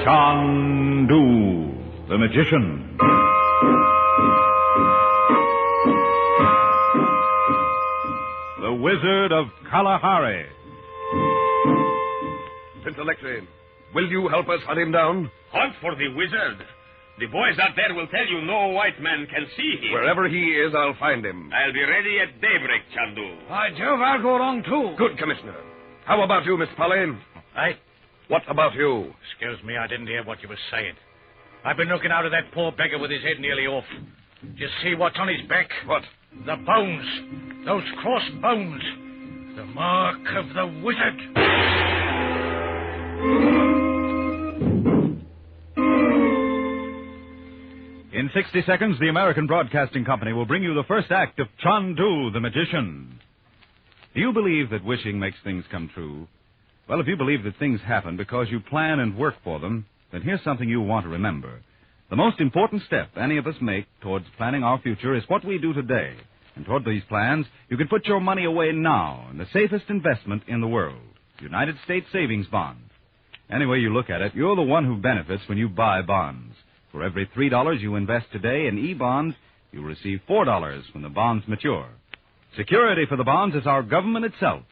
Chandu, the magician. The Wizard of Kalahari. Prince Alexei, will you help us hunt him down? Hunt for the wizard. The boys out there will tell you no white man can see him. Wherever he is, I'll find him. I'll be ready at daybreak, Chandu. By Jove, I'll go along too. Good, Commissioner. How about you, Miss Polly? Aye? What about you? Excuse me, I didn't hear what you were saying. I've been looking out at that poor beggar with his head nearly off. Do you see what's on his back? What? The bones. Those cross bones. The mark of the wizard. In 60 seconds, the American Broadcasting Company will bring you the first act of Chandu, the magician. Do you believe that wishing makes things come true? Well, if you believe that things happen because you plan and work for them, then here's something you want to remember. The most important step any of us make towards planning our future is what we do today. And toward these plans, you can put your money away now in the safest investment in the world, United States savings bonds. Any way you look at it, you're the one who benefits when you buy bonds. For every $3 you invest today in E-bonds, you'll receive $4 when the bonds mature. Security for the bonds is our government itself.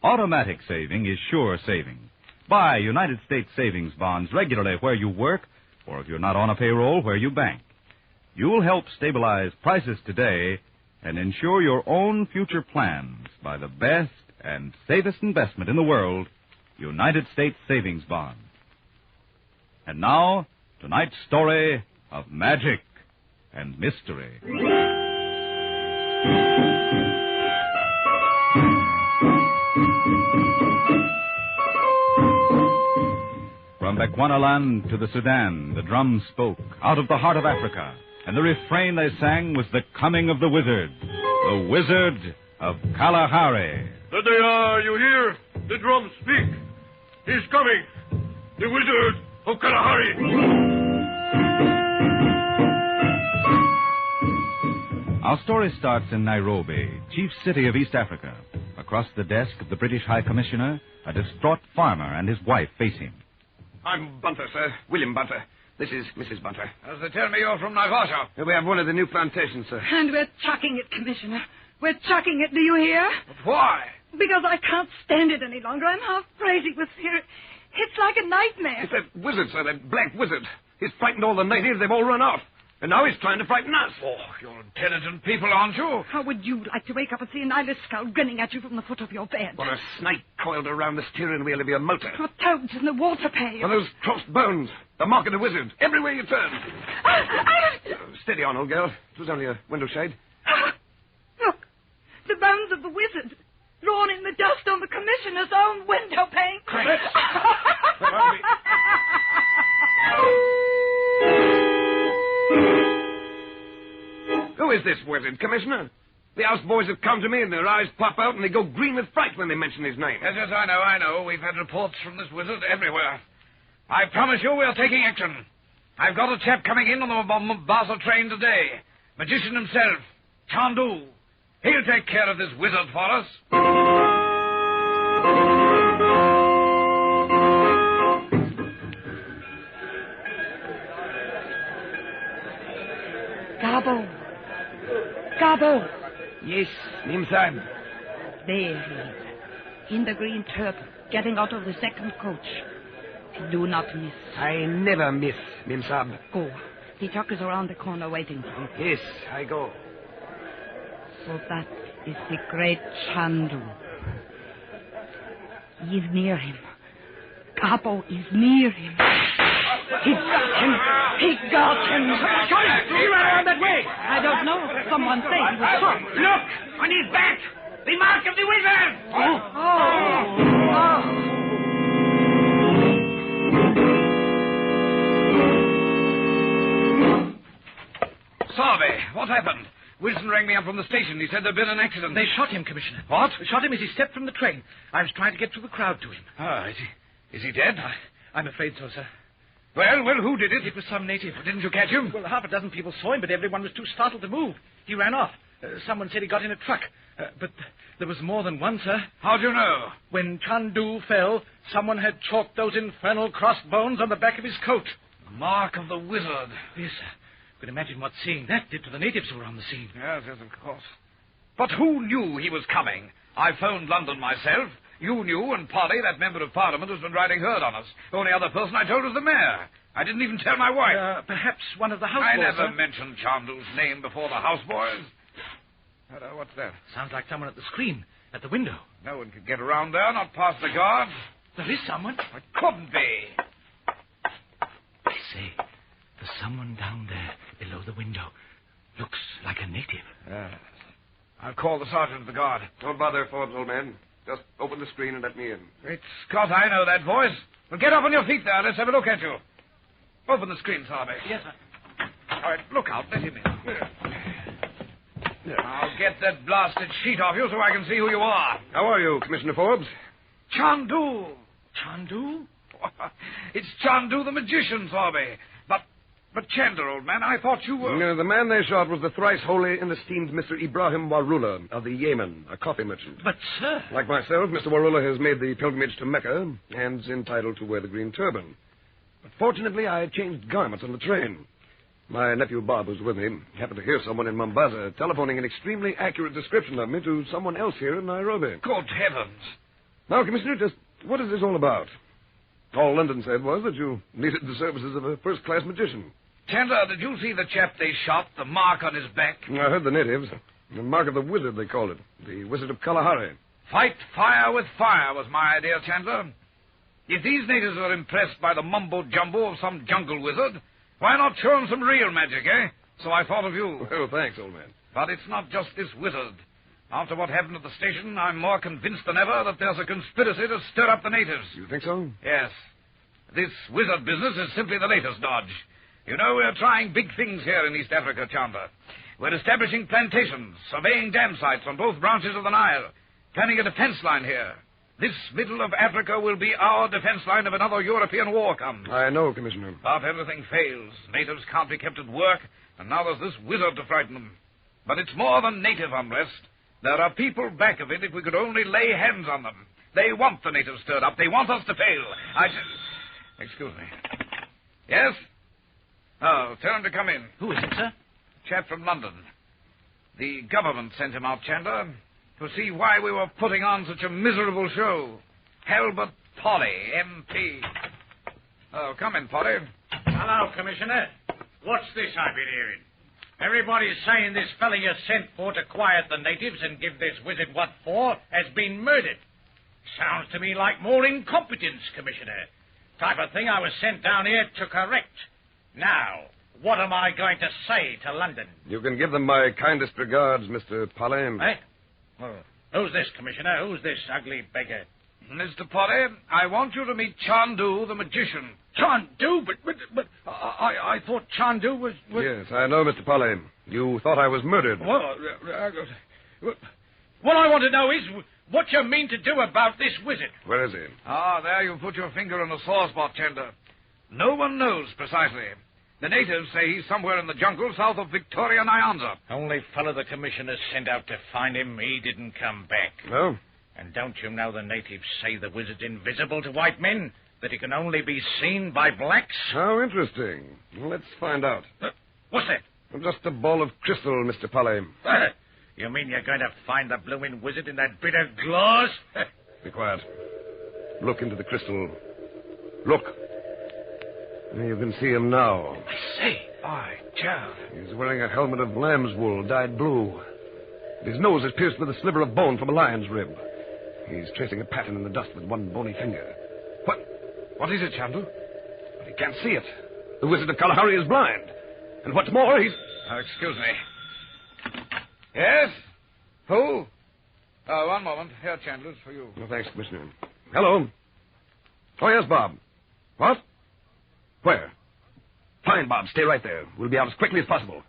Automatic saving is sure saving. Buy United States savings bonds regularly where you work, or if you're not on a payroll, where you bank. You'll help stabilize prices today and ensure your own future plans by the best and safest investment in the world, United States savings bonds. And now, tonight's story of magic and mystery. From Bechuanaland to the Sudan, the drums spoke out of the heart of Africa, and the refrain they sang was the coming of the Wizard of Kalahari. There they are, you hear? The drums speak. He's coming. The Wizard of Kalahari. Our story starts in Nairobi, chief city of East Africa. Across the desk of the British High Commissioner, a distraught farmer and his wife face him. I'm Bunter, sir. William Bunter. This is Mrs. Bunter. As they tell me you're from Naivasha. We have one of the new plantations, sir. And we're chucking it, Commissioner. We're chucking it, do you hear? But why? Because I can't stand it any longer. I'm half crazy with fear. It's like a nightmare. It's that wizard, sir, that black wizard. He's frightened all the natives. They've all run off. And now he's trying to frighten us. Oh, you're intelligent people, aren't you? How would you like to wake up and see an eyeless skull grinning at you from the foot of your bed? Or a snake coiled around the steering wheel of your motor. Or toads in the water pail. Or those crossed bones. The mark of the wizard. Everywhere you turn. Steady on, old girl. It was only a window shade. Look, the bones of the wizard. Drawn in the dust on the Commissioner's own window pane. Great. Who is this wizard, Commissioner? The houseboys have come to me and their eyes pop out and they go green with fright when they mention his name. Yes, I know. We've had reports from this wizard everywhere. I promise you we're taking action. I've got a chap coming in on the Mombasa train today. Magician himself, Chandu. He'll take care of this wizard for us. Gabo. Yes, Nim Sahib. There he is. In the green turban, getting out of the second coach. Do not miss. I never miss, Nim Sahib. Go. The truck is around the corner waiting for you. Yes, I go. So that is the great Chandu. He is near him. Gabo is near him. He got him. He got him. He ran around that way. I don't know. Someone said he was shot. Look, on his back. The mark of the wizard. Sarve, what happened? Wilson rang me up from the station. He said there'd been an accident. They shot him, Commissioner. What? They shot him as he stepped from the train. I was trying to get through the crowd to him. Ah, is he dead? I'm afraid so, sir. Well, who did it? It was some native. Didn't you catch him? Well, half a dozen people saw him, but everyone was too startled to move. He ran off. Someone said he got in a truck. But there was more than one, sir. How do you know? When Chandu fell, someone had chalked those infernal crossbones on the back of his coat. The mark of the wizard. Yes, sir. Could imagine what seeing that did to the natives who were on the scene. Yes, of course. But who knew he was coming? I phoned London myself. You knew, and Polly, that member of Parliament, has been riding herd on us. The only other person I told was the mayor. I didn't even tell my wife. Perhaps one of the houseboys. I never sir? mentioned Chandu's name before the houseboys. What's that? Sounds like someone at the screen, at the window. No one could get around there, not past the guards. There is someone. It couldn't be. I say, there's someone down there below the window. Looks like a native. Yes. I'll call the sergeant of the guard. Don't bother, Forbes, old man. Just open the screen and let me in. Great Scott, I know that voice. Well, get up on your feet there. Let's have a look at you. Open the screen, Sarby. Yes, sir. All right, look out. Let him in. I'll get that blasted sheet off you so I can see who you are. How are you, Commissioner Forbes? Chandu. Chandu? It's Chandu the magician, Sarby. But Chandler, old man, I thought you were... The man they shot was the thrice holy and esteemed Mr. Ibrahim Warula of the Yemen, a coffee merchant. But, sir... Like myself, Mr. Warula has made the pilgrimage to Mecca and's entitled to wear the green turban. But fortunately, I changed garments on the train. My nephew Bob, who's with me, happened to hear someone in Mombasa telephoning an extremely accurate description of me to someone else here in Nairobi. Good heavens. Now, Commissioner, just what is this all about? All London said was that you needed the services of a first-class magician. Chandler, did you see the chap they shot, the mark on his back? I heard the natives. The mark of the wizard, they called it. The wizard of Kalahari. Fight fire with fire was my idea, Chandler. If these natives are impressed by the mumbo-jumbo of some jungle wizard, why not show them some real magic, eh? So I thought of you. Well, thanks, old man. But it's not just this wizard. After what happened at the station, I'm more convinced than ever that there's a conspiracy to stir up the natives. You think so? Yes. This wizard business is simply the latest dodge. You know, we're trying big things here in East Africa, Chandler. We're establishing plantations, surveying dam sites on both branches of the Nile, planning a defense line here. This middle of Africa will be our defense line if another European war comes. I know, Commissioner. But everything fails. Natives can't be kept at work, and now there's this wizard to frighten them. But it's more than native unrest. There are people back of it if we could only lay hands on them. They want the natives stirred up. They want us to fail. Excuse me. Yes? Oh, tell him to come in. Who is it, sir? Chap from London. The government sent him out, Chandler, to see why we were putting on such a miserable show. Halbert Polly, MP. Oh, come in, Polly. Hello, Commissioner. What's this I've been hearing? Everybody's saying this fella you sent for to quiet the natives and give this wizard what for has been murdered. Sounds to me like more incompetence, Commissioner. Type of thing I was sent down here to correct. Now, what am I going to say to London? You can give them my kindest regards, Mr. Polly. Eh? Well, who's this, Commissioner? Who's this ugly beggar? Mr. Polly, I want you to meet Chandu, the magician. Chandu? But I thought Chandu was... Yes, I know, Mr. Polly. You thought I was murdered. Well, what I want to know is what you mean to do about this wizard. Where is he? Ah, there you put your finger on a sore spot, Chandler. No one knows precisely. The natives say he's somewhere in the jungle south of Victoria, Nyanza. Only fellow the commissioner sent out to find him, he didn't come back. No? And don't you know the natives say the wizard's invisible to white men? That he can only be seen by blacks? How interesting. Let's find out. What's that? Just a ball of crystal, Mr. Polly. You mean you're going to find the blooming wizard in that bit of glass? Be quiet. Look into the crystal. Look. You can see him now. I say. By Jove. He's wearing a helmet of lamb's wool dyed blue. His nose is pierced with a sliver of bone from a lion's rib. He's tracing a pattern in the dust with one bony finger. What is it, Chandu? But he can't see it. The wizard of Kalahari is blind. And what's more, he's... Excuse me. Yes? Who? One moment. Here, Chandler, it's for you. Oh, thanks, Commissioner. Hello. Oh, yes, Bob. What? Where? Fine, Bob. Stay right there. We'll be out as quickly as possible.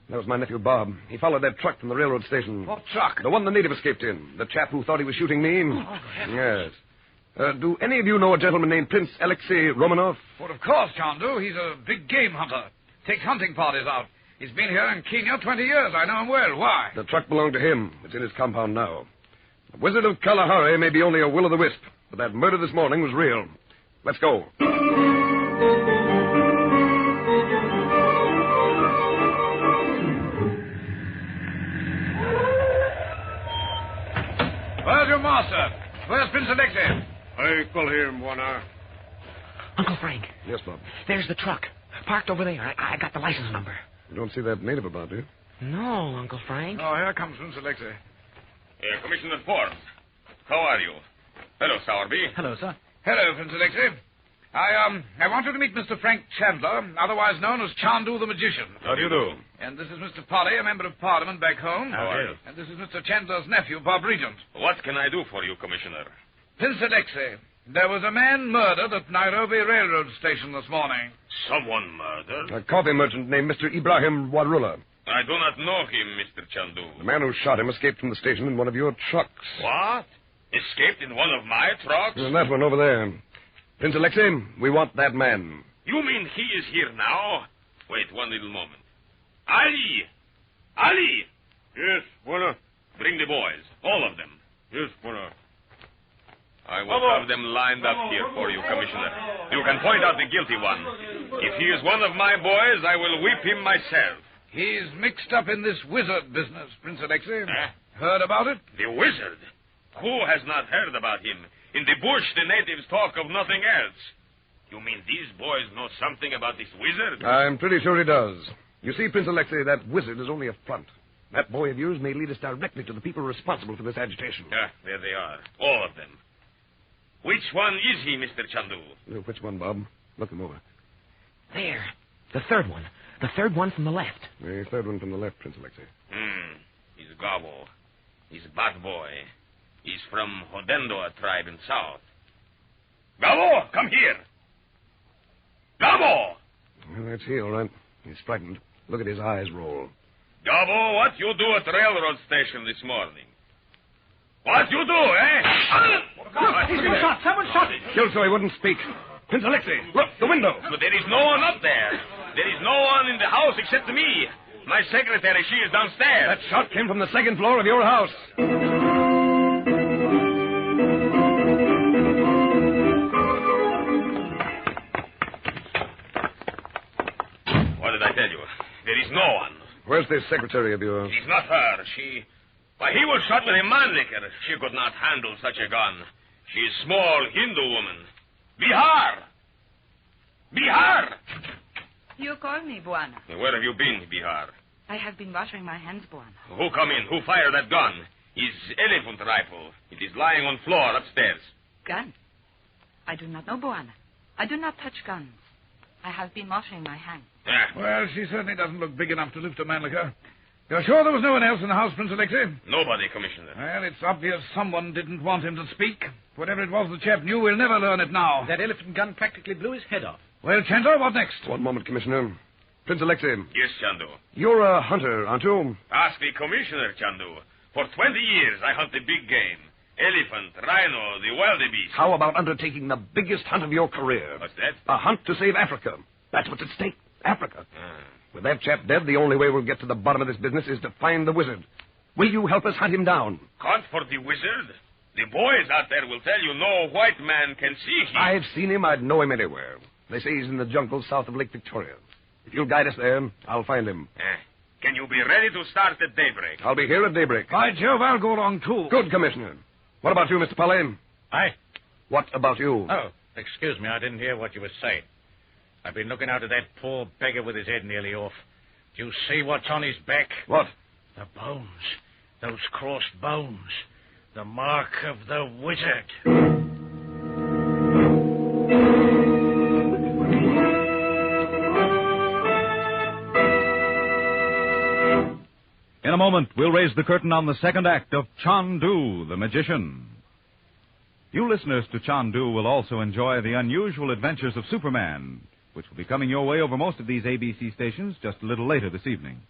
That was my nephew, Bob. He followed that truck from the railroad station. What truck? The one the native escaped in. The chap who thought he was shooting me. Oh, yes. Do any of you know a gentleman named Prince Alexei Romanov? Well, of course, Chandu. He's a big game hunter. Takes hunting parties out. He's been here in Kenya 20 years. I know him well. Why? The truck belonged to him. It's in his compound now. The Wizard of Kalahari may be only a will-o'-the-wisp, but that murder this morning was real. Let's go. Where's your master? Where's Prince Alexei? I call here, Buona. Uncle Frank, Yes, Bob. there's the truck. Parked over there. I got the license number. You don't see that native about, do you? No, Uncle Frank. Oh, here comes Prince Alexei. Commissioner Forbes. How are you? Hello, Sowerby. Hello, sir. Hello, Prince Alexei. I want you to meet Mr. Frank Chandler, otherwise known as Chandu the Magician. How do you do? And this is Mr. Polly, a member of Parliament back home. How are you? And this is Mr. Chandler's nephew, Bob Regent. What can I do for you, Commissioner? Prince Alexei, there was a man murdered at Nairobi Railroad Station this morning. Someone murdered? A coffee merchant named Mr. Ibrahim Warula. I do not know him, Mr. Chandu. The man who shot him escaped from the station in one of your trucks. What? Escaped in one of my trucks? And that one over there. Prince Alexei, we want that man. You mean he is here now? Wait one little moment. Ali! Ali! Yes, Buona. Bring the boys. All of them. Yes, Buona. I will have them lined up here for you, Commissioner. You can point out the guilty one. If he is one of my boys, I will whip him myself. He's mixed up in this wizard business, Prince Alexei. Eh? Heard about it? The wizard? Who has not heard about him? In the bush, the natives talk of nothing else. You mean these boys know something about this wizard? I'm pretty sure he does. You see, Prince Alexei, that wizard is only a front. That boy of yours may lead us directly to the people responsible for this agitation. There they are. All of them. Which one is he, Mr. Chandu? Which one, Bob? Look him over. There. The third one. The third one from the left. The third one from the left, Prince Alexei. He's Gabo. He's Bat Boy. He's from Hodendo, a tribe in south. Gabo, come here. Gabo! Well, that's he, all right. He's frightened. Look at his eyes roll. Gabo, what you do at railroad station this morning? What you do, eh? He's been shot. Someone shot him. Killed so he wouldn't speak. Prince Alexei, look, the window. But there is no one up there. There is no one in the house except me. My secretary, she is downstairs. That shot came from the second floor of your house. What did I tell you? There is no one. Where's this secretary of yours? She's not her. Why, he was shot with a manlicker. She could not handle such a gun. She's small Hindu woman. Bihar! Bihar! You call me, Buana. Where have you been, Bihar? I have been washing my hands, Buana. Who come in? Who fired that gun? His elephant rifle. It is lying on floor upstairs. Gun? I do not know, Buana. I do not touch guns. I have been washing my hands. Well, she certainly doesn't look big enough to lift a man like her. You're sure there was no one else in the house, Prince Alexei? Nobody, Commissioner. Well, it's obvious someone didn't want him to speak. Whatever it was the chap knew, we'll never learn it now. That elephant gun practically blew his head off. Well, Chandler, what next? One moment, Commissioner. Prince Alexei, Yes, Chandu. you're a hunter, aren't you? Ask the Commissioner, Chandu. For 20 years, I hunt the big game. Elephant, rhino, the wildebeest. How about undertaking the biggest hunt of your career? What's that? A hunt to save Africa. That's what's at stake. Africa. With that chap dead, the only way we'll get to the bottom of this business is to find the wizard. Will you help us hunt him down? Hunt for the wizard? The boys out there will tell you no white man can see him. I've seen him. I'd know him anywhere. They say he's in the jungle south of Lake Victoria. If you'll guide us there, I'll find him. Can you be ready to start at daybreak? I'll be here at daybreak. By Jove, I'll go along, too. Good, Commissioner. What about you, Mr. Polly? Aye. What about you? Oh, excuse me, I didn't hear what you were saying. I've been looking out at that poor beggar with his head nearly off. Do you see what's on his back? What? The bones. Those crossed bones. The mark of the wizard. In a moment, we'll raise the curtain on the second act of Chandu, the Magician. You listeners to Chandu will also enjoy the unusual adventures of Superman, which will be coming your way over most of these ABC stations just a little later this evening.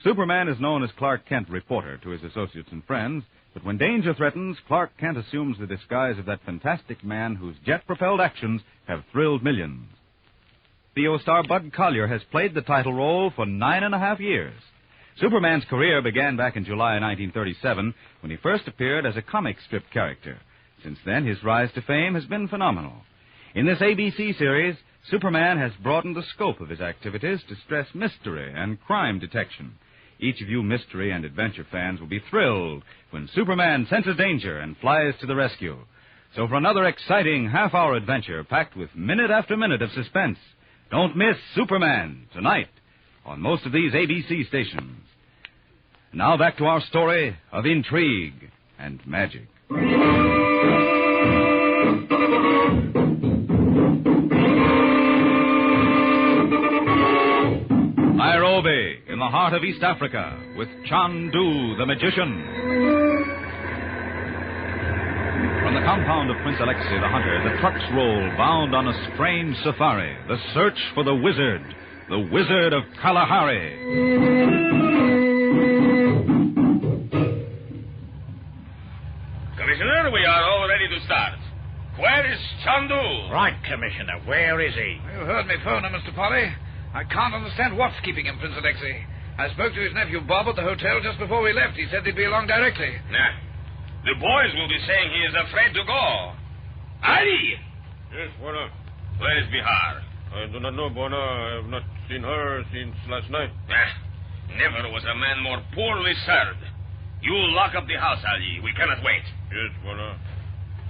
Superman is known as Clark Kent, reporter, to his associates and friends, but when danger threatens, Clark Kent assumes the disguise of that fantastic man whose jet-propelled actions have thrilled millions. HBO star Bud Collyer has played the title role for 9.5 years. Superman's career began back in July 1937 when he first appeared as a comic strip character. Since then, his rise to fame has been phenomenal. In this ABC series, Superman has broadened the scope of his activities to stress mystery and crime detection. Each of you mystery and adventure fans will be thrilled when Superman senses danger and flies to the rescue. So for another exciting half-hour adventure packed with minute after minute of suspense, don't miss Superman tonight on most of these ABC stations. Now back to our story of intrigue and magic. Nairobi, in the heart of East Africa, with Chandu, the magician. From the compound of Prince Alexei the Hunter, the trucks roll, bound on a strange safari, the search for the Wizard of Kalahari. Commissioner, we are all ready to start. Where is Chandu? Right, Commissioner. Where is he? You heard me phone him, Mr. Polly. I can't understand what's keeping him, Prince Alexei. I spoke to his nephew Bob at the hotel just before we left. He said they'd be along directly. Nah. The boys will be saying he is afraid to go. Ali! Yes, Buona. Where is Bihar? I do not know, Buona. I have not seen her since last night. Never was a man more poorly served. You lock up the house, Ali. We cannot wait. Yes, Buona.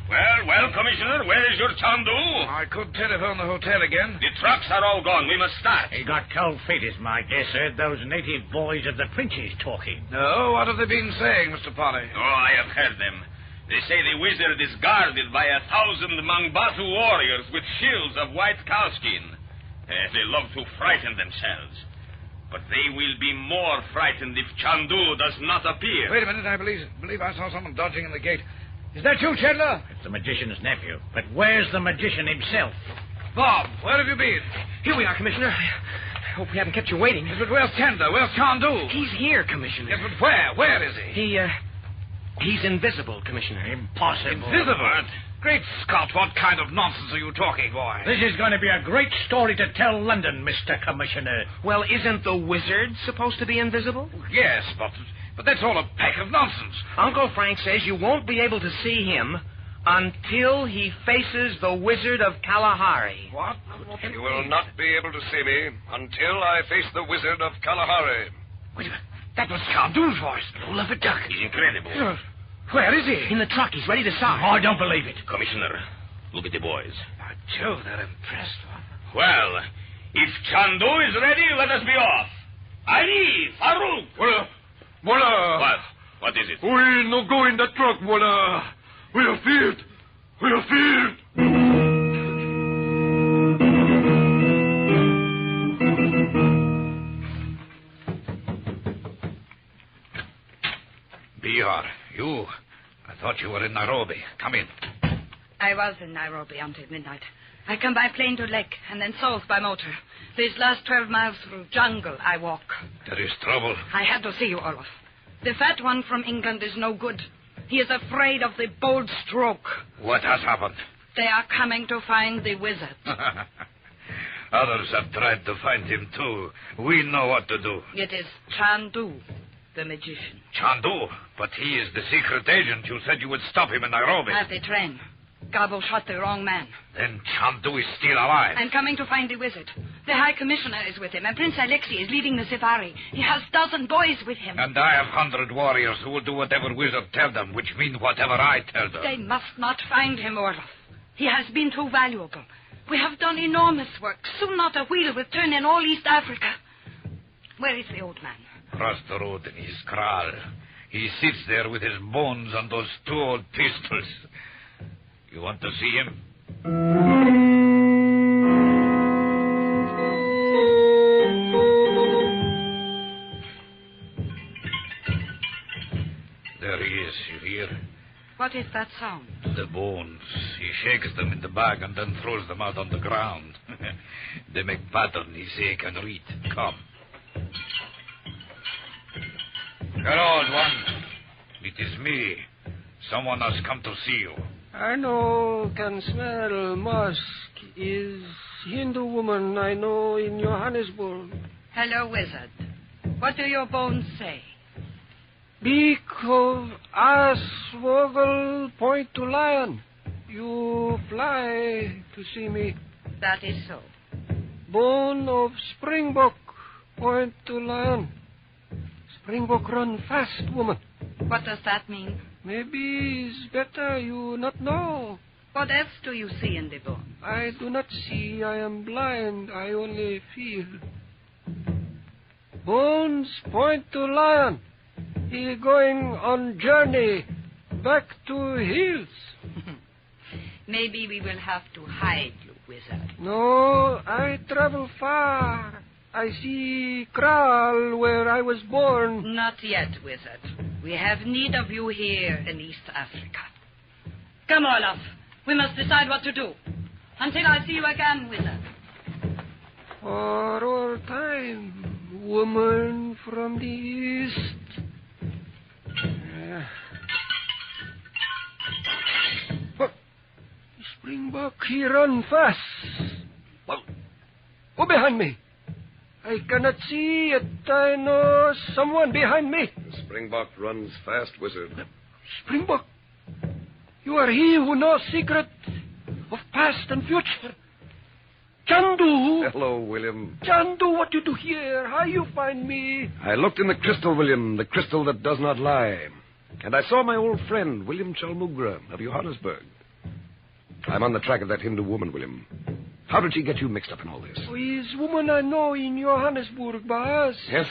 Well, Commissioner, where is your Chandu? I could telephone the hotel again. The trucks are all gone. We must start. He got cold feet, is my guess. Heard those native boys of the princes talking. No, what have they been saying, Mr. Polly? Oh, I have heard them. They say the wizard is guarded by 1,000 Mangbatu warriors with shields of white cowskin. They love to frighten themselves. But they will be more frightened if Chandu does not appear. Wait a minute, I believe I saw someone dodging in the gate. Is that you, Chandler? It's the magician's nephew. But where's the magician himself? Bob, where have you been? Here we are, Commissioner. I hope we haven't kept you waiting. Yes, but where's Chandler? Where's Chandu? He's here, Commissioner. Yes, but where? Where is he? He's invisible, Commissioner. Impossible. Invisible? Great Scott, what kind of nonsense are you talking, boy? This is going to be a great story to tell London, Mr. Commissioner. Well, isn't the wizard supposed to be invisible? Yes, but that's all a pack of nonsense. Uncle Frank says you won't be able to see him until he faces the Wizard of Kalahari. What? You will not be able to see me until I face the Wizard of Kalahari. Wait a minute. That was Chandu's voice. Roll of a duck. He's incredible. Where is he? In the truck. He's ready to start. Oh, I don't believe it. Commissioner, look at the boys. By Jove, they're impressed. Well, if Chandu is ready, let us be off. Ali, Farouk. Buona. What is it? We no go in the truck, Buona. We are feared. We are feared. Bihar, you. I thought you were in Nairobi. Come in. I was in Nairobi until midnight. I come by plane to Lake and then south by motor. These last 12 miles through jungle I walk. There is trouble. I had to see you, Olaf. The fat one from England is no good. He is afraid of the bold stroke. What has happened? They are coming to find the wizard. Others have tried to find him, too. We know what to do. It is Chandu, the magician. Chandu? But he is the secret agent. You said you would stop him in Nairobi. At the train. Gabo shot the wrong man. Then Chandu is still alive. I'm coming to find the wizard. The High Commissioner is with him, and Prince Alexei is leading the safari. He has 1,000 boys with him. And I have 100 warriors who will do whatever wizard tell them, which means whatever I tell them. They must not find him, Olaf. He has been too valuable. We have done enormous work. Soon not a wheel will turn in all East Africa. Where is the old man? Across the road in his kraal. He sits there with his bones on those 2 old pistols. You want to see him? There he is, you hear? What is that sound? The bones. He shakes them in the bag and then throws them out on the ground. They make pattern, he say he can read. Come. Hello, old one. It is me. Someone has come to see you. I know can smell musk is Hindu woman I know in Johannesburg. Hello, wizard. What do your bones say? Beak of ass, woggle, point to lion. You fly to see me. That is so. Bone of springbok, point to lion. Springbok run fast, woman. What does that mean? Maybe it's better you not know. What else do you see in the bone? I do not see. I am blind. I only feel. Bones point to lion. He going on journey back to hills. Maybe we will have to hide you, wizard. No, I travel far. I see kraal where I was born. Not yet, wizard. We have need of you here in East Africa. Come, Olaf. We must decide what to do. Until I see you again, wizard. For all time, woman from the East. Springbok, he run fast. Well, go behind me. I cannot see, yet I know someone behind me. The Springbok runs fast, wizard. Springbok, you are he who knows secret of past and future. Chandu. Hello, William. Chandu, what you do here? How you find me? I looked in the crystal, William, the crystal that does not lie. And I saw my old friend, William Chalmugra of Johannesburg. I'm on the track of that Hindu woman, William. How did she get you mixed up in all this? Oh, is woman I know in Johannesburg, boss. Yes?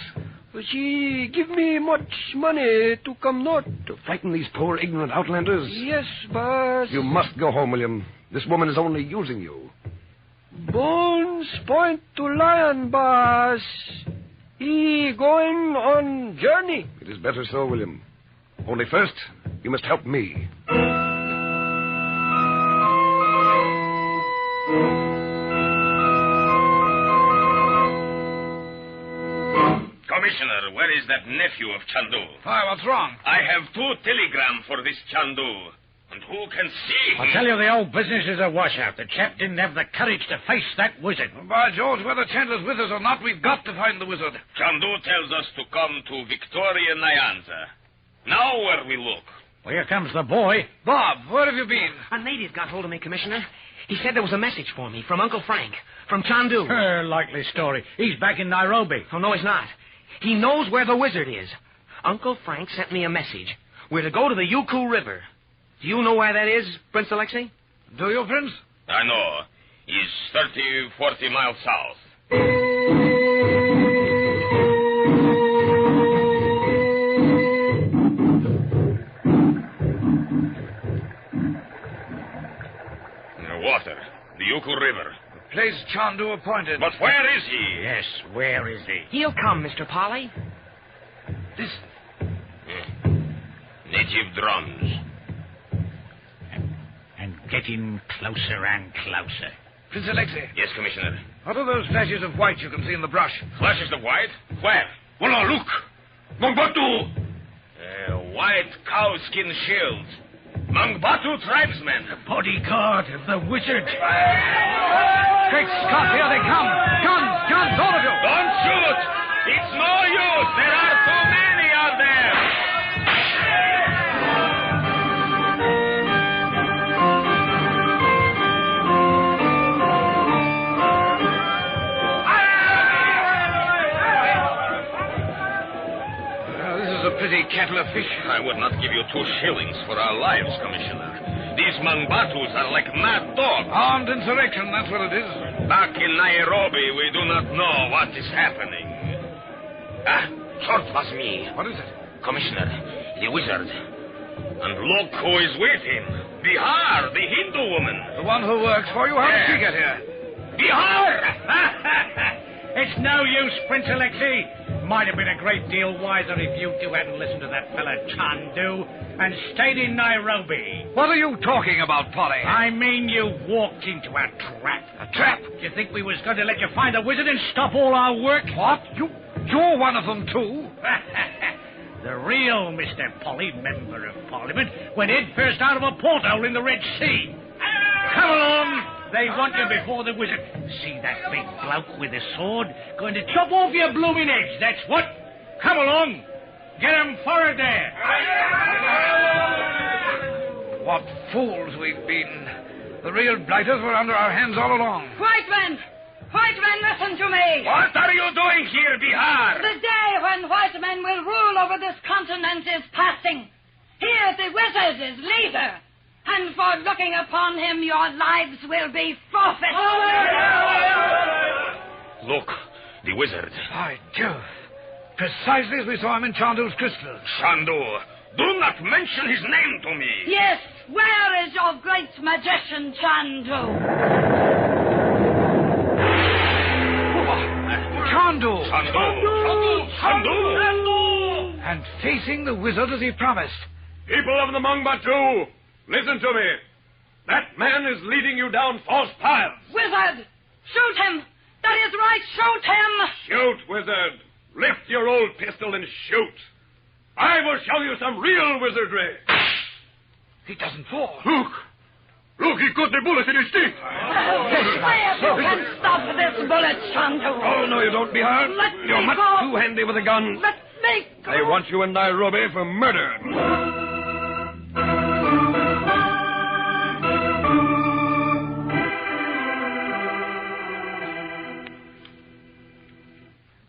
She give me much money to come north. To frighten these poor, ignorant outlanders? Yes, boss. You must go home, William. This woman is only using you. Bones point to lion, boss. He going on journey. It is better so, William. Only first, you must help me. Commissioner, where is that nephew of Chandu? Why, what's wrong? I have 2 telegrams for this Chandu. And who can see him? I tell you, the old business is a washout. The chap didn't have the courage to face that wizard. By George, whether Chandler's with us or not, we've got to find the wizard. Chandu tells us to come to Victoria Nyanza. Now where we look? Well, here comes the boy. Bob, where have you been? A native got hold of me, Commissioner. He said there was a message for me from Uncle Frank, from Chandu. Likely story. He's back in Nairobi. Oh, no, he's not. He knows where the wizard is. Uncle Frank sent me a message. We're to go to the Yuku River. Do you know where that is, Prince Alexei? Do you, Prince? I know. He's 30, 40 miles south. Water. The Yuku River. The place Chandu appointed. But where is he? Yes, where is he? He'll come, Mr. Polly. Native drums. And getting closer and closer. Prince Alexei. Yes, Commissioner. What are those flashes of white you can see in the brush? Flashes of white? Where? Well, now, look. Mangbatu. White cowskin shields. Mangbatu tribesmen. The bodyguard of the wizard. Great Scott, here they come. Guns, all of you. Don't shoot. It's no use. There are too many out there. This is a pretty kettle of fish. I would not give you 2 shillings for our lives, Commissioner. These Mangbatus are like mad dogs. Armed insurrection, that's what it is. Back in Nairobi, we do not know what is happening. Short was me. What is it? Commissioner, the wizard. And look who is with him. Bihar, the Hindu woman. The one who works for you? How did she get here? Bihar! It's no use, Prince Alexei. Might have been a great deal wiser if you two hadn't listened to that fella Chandu and stayed in Nairobi. What are you talking about, Polly? I mean, you walked into a trap. A trap? Do you think we was going to let you find the wizard and stop all our work? What? You're one of them, too? The real Mr. Polly, Member of Parliament, went head first out of a porthole in the Red Sea. Come along. They want you before the wizard. See that big bloke with the sword? Going to chop off your blooming heads, that's what. Come along. Get 'em forward there. What fools we've been. The real blighters were under our hands all along. White men, listen to me. What are you doing here, Bihar? The day when white men will rule over this continent is passing. Here the wizard is leader. And for looking upon him, your lives will be forfeit. Look, the wizard. By Jove. Precisely as we saw him in Chandu's crystal. Chandu, do not mention his name to me. Yes, where is your great magician, Chandu? Chandu! Chandu! And facing the wizard as he promised. People of the Mangbatu, listen to me. That man is leading you down false paths. Wizard, shoot him. That is right, shoot him. Shoot, wizard. Lift your old pistol and shoot. I will show you some real wizardry. He doesn't fall. Look, he caught the bullet in his teeth. See if you can stop this bullet, Chandu. Oh, no, you don't, Bihar. Let me You're much go. too handy with a gun. Let me go. They want you in Nairobi for murder.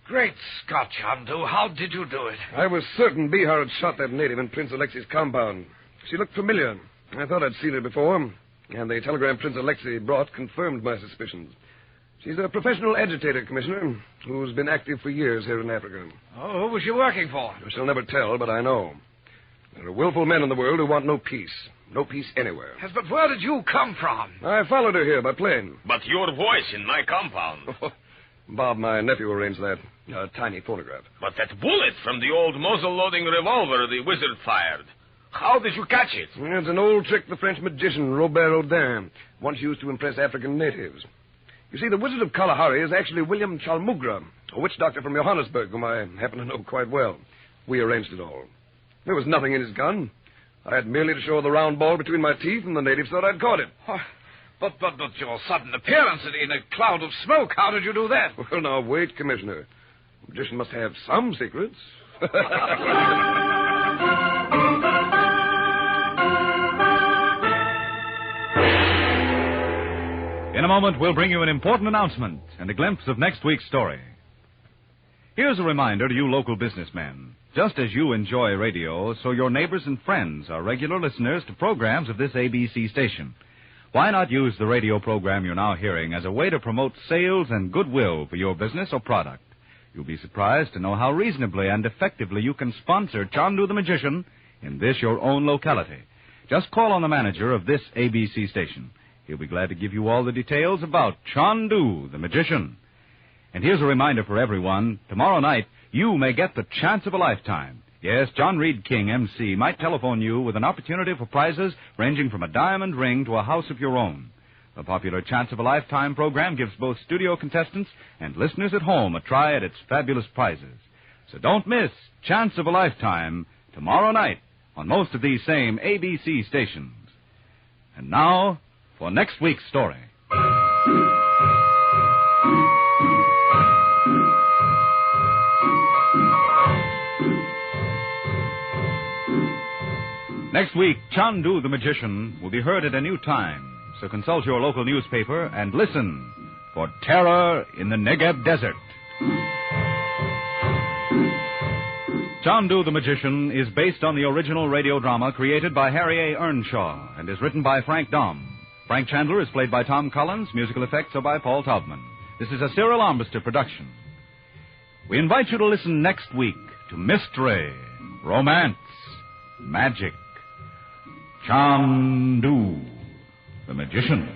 Great Scott, Chandu. How did you do it? I was certain Bihar had shot that native in Prince Alexi's compound. She looked familiar. I thought I'd seen her before, and the telegram Prince Alexei brought confirmed my suspicions. She's a professional agitator, Commissioner, who's been active for years here in Africa. Oh, who was she working for? I shall never tell, but I know. There are willful men in the world who want no peace. No peace anywhere. Yes, but where did you come from? I followed her here by plane. But your voice in my compound. Bob, my nephew, arranged that. A tiny phonograph. But that bullet from the old muzzle-loading revolver the wizard fired. How did you catch it? It's an old trick the French magician Robert Houdin once used to impress African natives. You see, the Wizard of Kalahari is actually William Chalmugra, a witch doctor from Johannesburg, whom I happen to know quite well. We arranged it all. There was nothing in his gun. I had merely to show the round ball between my teeth, and the natives thought I'd caught it. Oh, but your sudden appearance in a cloud of smoke, how did you do that? Well, now, wait, Commissioner. A magician must have some secrets. In a moment, we'll bring you an important announcement and a glimpse of next week's story. Here's a reminder to you local businessmen. Just as you enjoy radio, so your neighbors and friends are regular listeners to programs of this ABC station. Why not use the radio program you're now hearing as a way to promote sales and goodwill for your business or product? You'll be surprised to know how reasonably and effectively you can sponsor Chandu the Magician in this your own locality. Just call on the manager of this ABC station. He'll be glad to give you all the details about Chandu the Magician. And here's a reminder for everyone. Tomorrow night, you may get the chance of a lifetime. Yes, John Reed King, M.C., might telephone you with an opportunity for prizes ranging from a diamond ring to a house of your own. The popular Chance of a Lifetime program gives both studio contestants and listeners at home a try at its fabulous prizes. So don't miss Chance of a Lifetime tomorrow night on most of these same ABC stations. And now, for next week's story. Next week, Chandu the Magician will be heard at a new time, so consult your local newspaper and listen for Terror in the Negev Desert. Chandu the Magician is based on the original radio drama created by Harry A. Earnshaw and is written by Frank Dom. Frank Chandler is played by Tom Collins. Musical effects are by Paul Taubman. This is a Cyril Armbruster production. We invite you to listen next week to mystery, romance, magic. Chandu the Magician.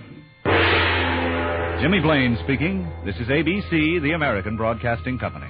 Jimmy Blaine speaking. This is ABC, the American Broadcasting Company.